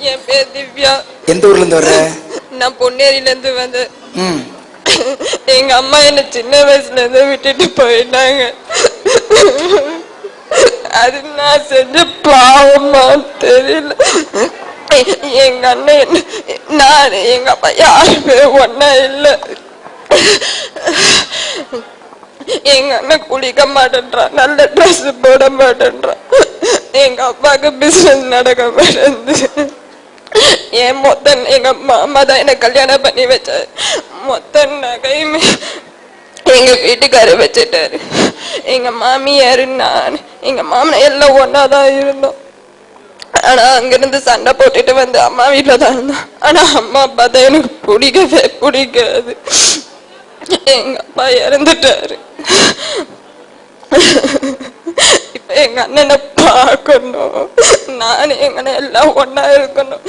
என் பேர் திவ்யா. எந்த ஊர்ல இருந்து வர்ற? நான் பொன்னேரியில இருந்து வந்து எங்க அம்மா என்ன சின்ன வயசுல இருந்து விட்டுட்டு போயிட்டாங்க. அது நான் செஞ்ச பாவமா தெரியல. எங்க அண்ணன் நான் எங்க அப்பா யாருமே ஒன்னா இல்லை. எங்க அண்ணன் குளிக்க மாட்டேன்றான், நல்ல ட்ரெஸ் போட மாட்டேன்றான். எங்க அப்பாவுக்கு பிசினஸ் நடக்க மாட்டேங்குது. என் மொத்த எங்க மாமா தான் என்ன கல்யாணம் பண்ணி வச்சாரு. மொத்த நகையுமே எங்க வீட்டுக்காரர் வச்சுட்டாரு. எங்க மாமியாரு நான் எங்க மாமன் எல்லாம் ஒன்னாதான் இருந்தோம். ஆனா அங்கிருந்து சண்டை போட்டுட்டு வந்து அம்மா வீட்டுல தான் இருந்தோம். ஆனா அம்மா அப்பா தான் எனக்கு பிடிக்கவே பிடிக்காது. எங்க அப்பா இறந்துட்டாரு. இப்ப எங்க அண்ணனை பார்க்கணும், நானும் எங்க அண்ணன் எல்லாம் ஒன்னா இருக்கணும்.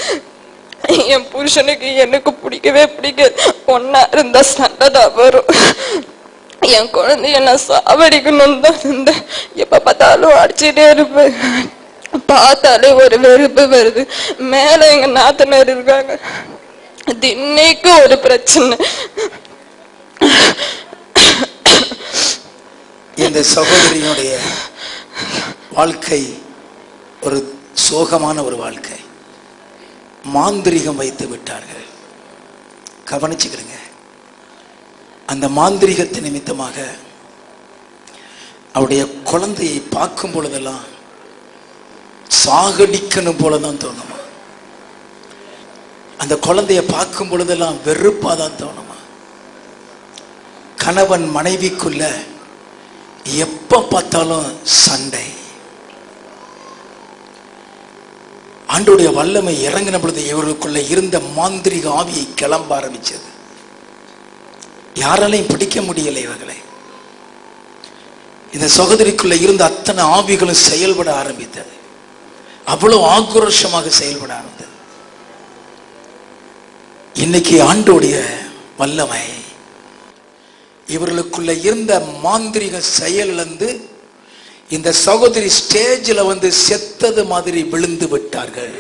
என் புருஷனுக்கு எனக்கு பிடிக்கவே பிடிக்காது. ஒன்னா இருந்தா சண்டை தான் வரும். என் குழந்தைய நான் சாவடிக்கணும்னு தான் இருந்தேன். எப்ப பார்த்தாலும் அடிச்சுட்டே இருப்பேன். பார்த்தாலே ஒரு வெறுப்பு வருது. மேல எங்க நாத்தனார் இருக்காங்க, தின்னைக்கு ஒரு பிரச்சனை. இந்த சகோதரியினுடைய வாழ்க்கை ஒரு சோகமான ஒரு வாழ்க்கை. மாந்திரிகம் வைத்து விட்டார்கள். கவனிச்சுக்கிடுங்க. அந்த மாந்திரிகத்து நிமித்தமாக அவருடைய குழந்தையை பார்க்கும் பொழுதெல்லாம் சாகடிக்கணும் போலதான் தோணுமா. அந்த குழந்தைய பார்க்கும் பொழுதெல்லாம் வெறுப்பாதான் தோணுமா. கணவன் மனைவிக்குள்ள எப்ப பார்த்தாலும் சண்டை. ஆண்டோடைய வல்லமை இறங்கின பொழுது இவர்களுக்குள்ள இருந்த மாந்திரிக ஆவியை கிளம்ப ஆரம்பிச்சது. யாராலையும் பிடிக்க முடியலை இவர்களை. இந்த சகோதரிக்குள்ள இருந்த அத்தனை ஆவிகளும் செயல்பட ஆரம்பித்தது. அவ்வளவு ஆக்ரோஷமாக செயல்பட ஆரம்பித்தது. இன்னைக்கு ஆண்டோடைய வல்லமை இவர்களுக்குள்ள இருந்த மாந்திரிக செயலிழந்து இந்த சகோதரி ஸ்டேஜில் வந்து செத்தது மாதிரி விழுந்து விட்டார்கள்.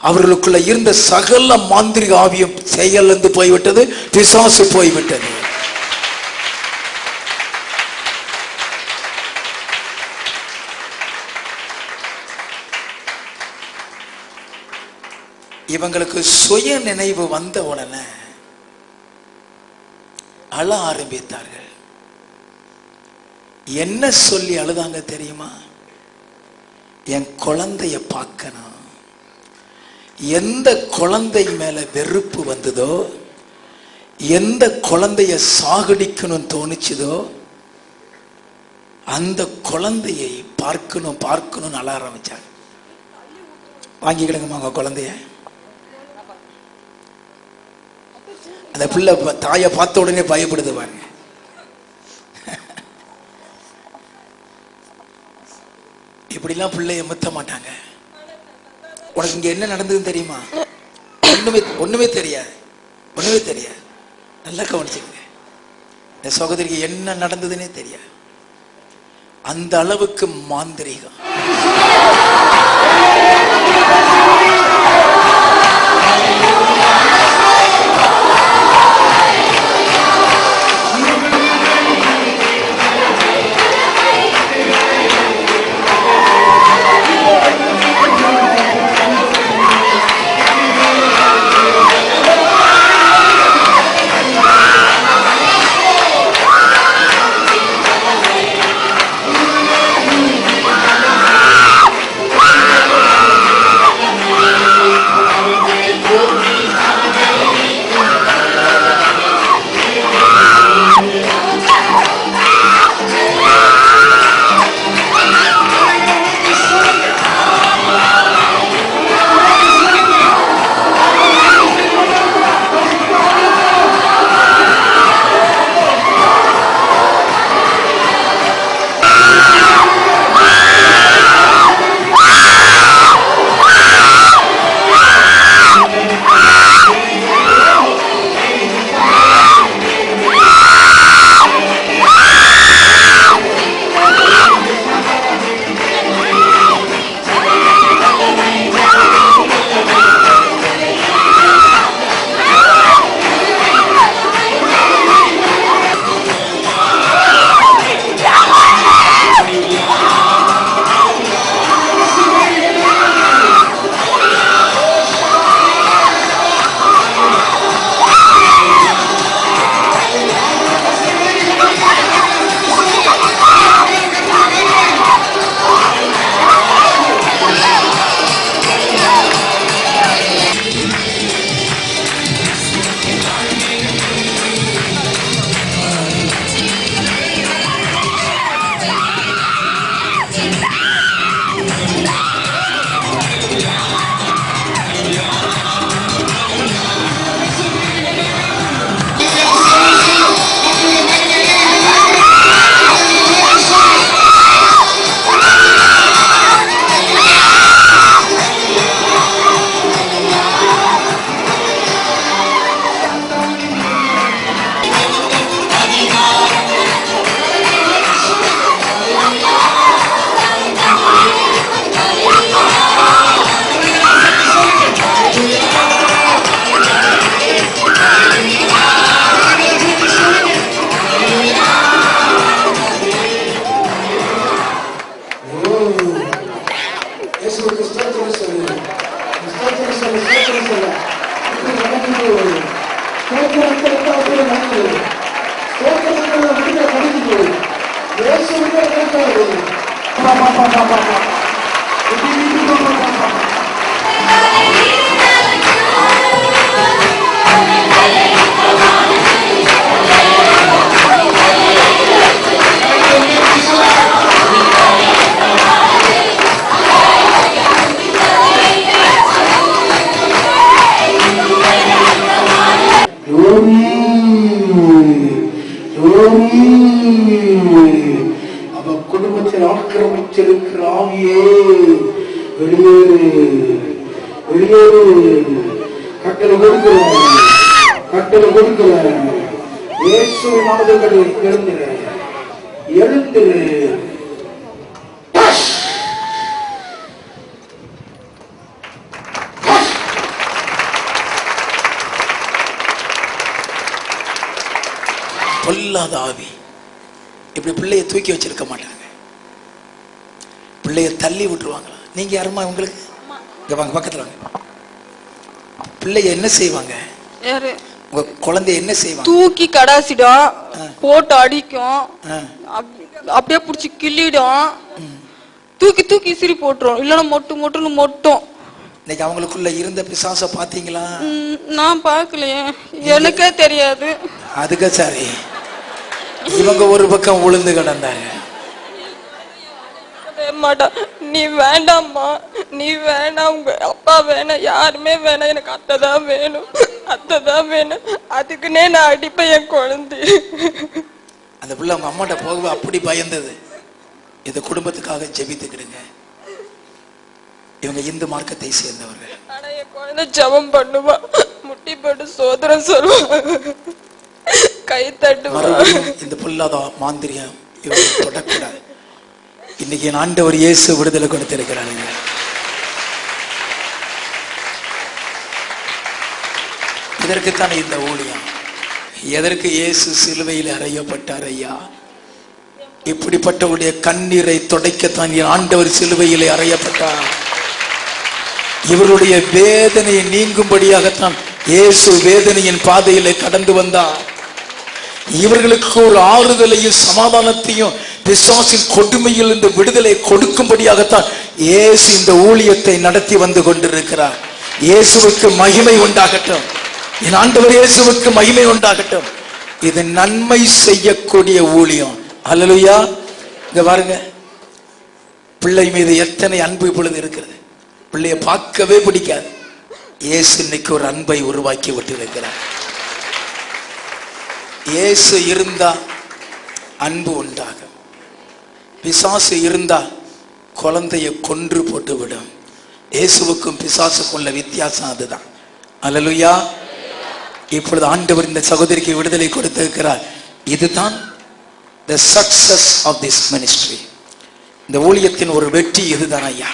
அவர்களுக்குள்ள இருந்த சகல மாந்திரிக ஆவியும் செயலிழந்து போய்விட்டது. பிசாசு போய்விட்டது. இவங்களுக்கு சுய நினைவு வந்த உடனே அழ ஆரம்பித்தார்கள். என்ன சொல்லி அழுதாங்க தெரியுமா? என் குழந்தைய பார்க்கணும். எந்த குழந்தை மேல வெறுப்பு வந்ததோ, எந்த குழந்தைய சாகடிக்கணும் தோணுச்சுதோ, அந்த குழந்தையை பார்க்கணும் பார்க்கணும் அழ ஆரம்பிச்சாங்க. வாங்கிக்கிடுங்கம்மா உங்க குழந்தைய. அந்த பிள்ளை தாயை பார்த்த உடனே பயப்படுது பாருங்க. இப்படிலாம் பிள்ளைய முத்த மாட்டாங்க. உனக்கு இங்க என்ன நடந்ததுன்னு தெரியுமா? ஒண்ணுமே தெரியாது. ஒண்ணுமே தெரியாது. நல்லா கவனிச்சுங்க. இந்த சகோதரிக்கு என்ன நடந்ததுன்னே தெரியாது. அந்த அளவுக்கு மாந்திரிகம். அவ குடும்பத்தில் ஆக்கிரமிச்சிருக்கிற ஆவியே வெளியேறு, வெளியேறு. கட்டளை கொடுக்கிறேன், கட்டளை கொடுக்கிறேன். இயேசுவின் நாமத்தில் எழுந்துரு, எழுந்துரு. பொல்லாத ஆவி இப்படி பிள்ளைய தூக்கி வச்சிருக்க மாட்டாங்க, பிள்ளைய தள்ளி விட்டுருவாங்களா? நீங்க யாருமா உங்களுக்கு? இங்க வாங்க, பக்கத்துல வாங்க. பிள்ளைய என்ன செய்வாங்க? உங்க குழந்தைய என்ன செய்வாங்க? தூக்கி கடாசிடும், போட்டு அடிக்கும், அப்படியே புடிச்சு கிள்ளிடும், தூக்கி தூக்கி சிரி போட்டுரும், இல்லன்னா மொட்டு மொட்டுன்னு மொட்டும். இன்னைக்கு அவங்களுக்குள்ள இருந்த பிசாச பாத்தீங்களா? நான் பாக்கலையே, எனக்கே தெரியாது. அதுக்கு சரி, இவங்க ஒரு பக்கம் உளுந்து கிடந்தாங்க. நீ வேண்டாம்மா, நீ வேணாம், உங்க அப்பா வேணாம், யாருமே வேணாம், எனக்கு அத்தை தான் வேணும், அத்தை தான் வேணும், அதுக்குன்னே நான் அடிப்பேன் என் குழந்தை. அந்த பிள்ளை அவங்க அம்மாட்ட போகவே அப்படி பயந்தது. இந்த குடும்பத்துக்காக ஜெபித்துக்கிடுங்க. இவங்க இந்து மார்க்கத்தை சேர்ந்தவர்கள். ஆனா என் குழந்தை ஜெபம் பண்ணுவா, முட்டி போட்டு சோதரம் சொல்லுவா, கை தட்டுவா. இந்த பொல்லாத மாந்திரியம் இவங்க தொடக்கூடாது. இன்னைக்கு என் ஆண்டவர் இயேசு விடுதலை கொடுத்திருக்கிறாங்க. இதற்குத்தானே இந்த ஊழியம். எதற்கு இயேசு சிலுவையில் அறையப்பட்டார் ஐயா? இப்படிப்பட்டவருடைய கண்ணீரை துடைக்கத்தான் என் ஆண்டவர் சிலுவையிலே அறையப்பட்டார். இவருடைய வேதனையை நீங்கும்படியாகத்தான் இயேசு வேதனையின் பாதையிலே கடந்து வந்தார். இவர்களுக்கு ஒரு ஆறுதலையும் சமாதானத்தையும் பிசாசின் கொடுமையில் இந்த விடுதலை கொடுக்கும்படியாகத்தான் இயேசு இந்த ஊழியத்தை நடத்தி வந்து கொண்டிருக்கிறார். இயேசுவுக்கு மகிமை உண்டாகட்டும், என் ஆண்டவர் இயேசுவுக்கு மகிமை உண்டாகட்டும். இது நன்மை செய்யக்கூடிய ஊழியம். அல்லேலூயா. இங்க பாருங்க, பிள்ளை மீது எத்தனை அன்பு இப்பொழுது இருக்கிறது. பிள்ளைய பார்க்கவே பிடிக்காது. இயேசு இன்னைக்கு ஒரு அன்பை உருவாக்கி விட்டு இருக்கிறார். இயேசு இருந்தா அன்பு உண்டாகும். பிசாசு இருந்தா குழந்தைய கொன்று போட்டு விடும். இயேசுவுக்கும் பிசாசுக்கும் உள்ள வித்தியாசம் அதுதான். அல்லேலூயா. இப்பொழுது ஆண்டவர் இந்த சகோதரிக்கு விடுதலை கொடுத்திருக்கிறார். இதுதான் the success of this ministry. இந்த ஊழியத்தின் ஒரு வெற்றி இதுதான் ஐயா.